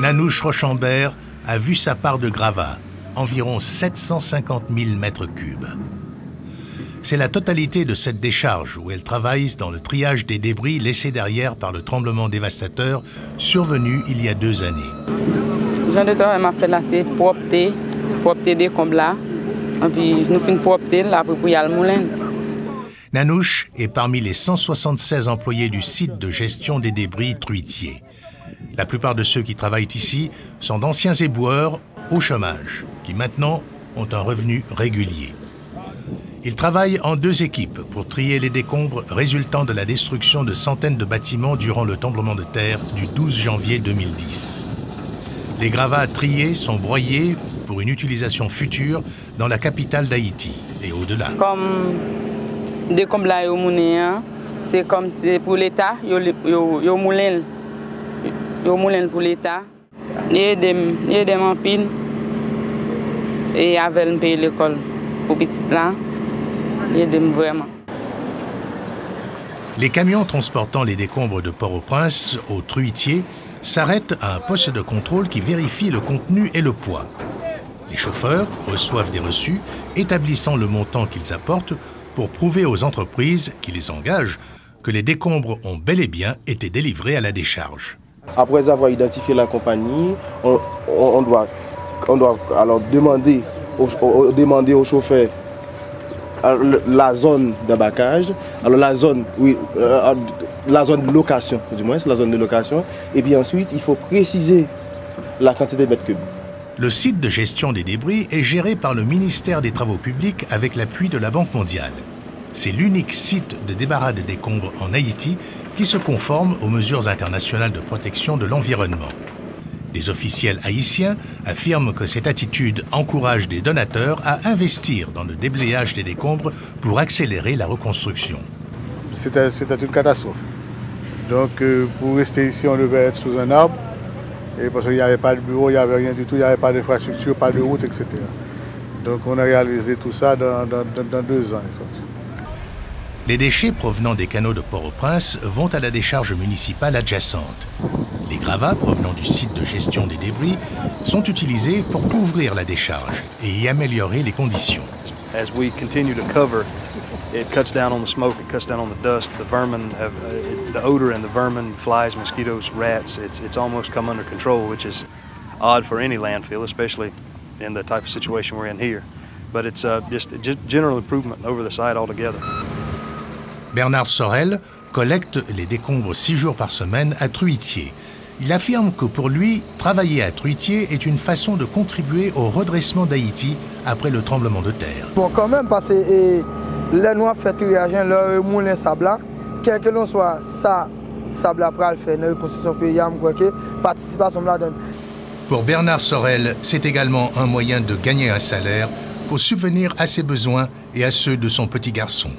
Nanouche Rochambert a vu sa part de gravats, environ 750 000 mètres cubes. C'est la totalité de cette décharge où elle travaille dans le triage des débris laissés derrière par le tremblement dévastateur survenu il y a 2 années. Jean de travail m'a fait là, c'est propreté des combles là, et puis nous faisons propreté là pour y aller le moulin. Nanouche est parmi les 176 employés du site de gestion des débris Truitier. La plupart de ceux qui travaillent ici sont d'anciens éboueurs au chômage, qui maintenant ont un revenu régulier. Ils travaillent en 2 équipes pour trier les décombres résultant de la destruction de centaines de bâtiments durant le tremblement de terre du 12 janvier 2010. Les gravats triés sont broyés pour une utilisation future dans la capitale d'Haïti et au-delà. Comme décombres là, c'est comme c'est pour l'État, yo moulin pour l'État. Il y a des mampines et avec le pays l'école pour petit là. Vraiment. Les camions transportant les décombres de Port-au-Prince au Truitier s'arrêtent à un poste de contrôle qui vérifie le contenu et le poids. Les chauffeurs reçoivent des reçus établissant le montant qu'ils apportent pour prouver aux entreprises qui les engagent que les décombres ont bel et bien été délivrés à la décharge. Après avoir identifié la compagnie, on doit alors demander aux chauffeurs la zone d'embâcage, alors la zone de location, du moins c'est la zone de location, et puis ensuite il faut préciser la quantité de mètres cubes. Le site de gestion des débris est géré par le ministère des Travaux publics avec l'appui de la Banque mondiale. C'est l'unique site de débarras de décombres en Haïti qui se conforme aux mesures internationales de protection de l'environnement. Les officiels haïtiens affirment que cette attitude encourage des donateurs à investir dans le déblayage des décombres pour accélérer la reconstruction. C'était une catastrophe. Donc pour rester ici, on devait être sous un arbre, et parce qu'il n'y avait pas de bureau, il n'y avait rien du tout, il n'y avait pas d'infrastructure, pas de route, etc. Donc on a réalisé tout ça dans 2 ans. Les déchets provenant des canaux de Port-au-Prince vont à la décharge municipale adjacente. Les gravats provenant du site de gestion des débris sont utilisés pour couvrir la décharge et y améliorer les conditions. As we continue to cover, it cuts down on the smoke, it cuts down on the dust, the vermin, the odor and the vermin, flies, mosquitoes, rats, it's almost come under control, which is odd for any landfill, especially in the type of situation we're in here. But it's just a general improvement over the site altogether. Bernard Sorel collecte les décombres 6 jours par semaine à Truitier. Il affirme que pour lui, travailler à Truitier est une façon de contribuer au redressement d'Haïti après le tremblement de terre. Bon, quand même, parce que les noirs font triage, le moulin sable, quel que l'on soit, ça, sable après le fait, la reconstruction payante, participation là-dedans. Pour Bernard Sorel, c'est également un moyen de gagner un salaire pour subvenir à ses besoins et à ceux de son petit garçon.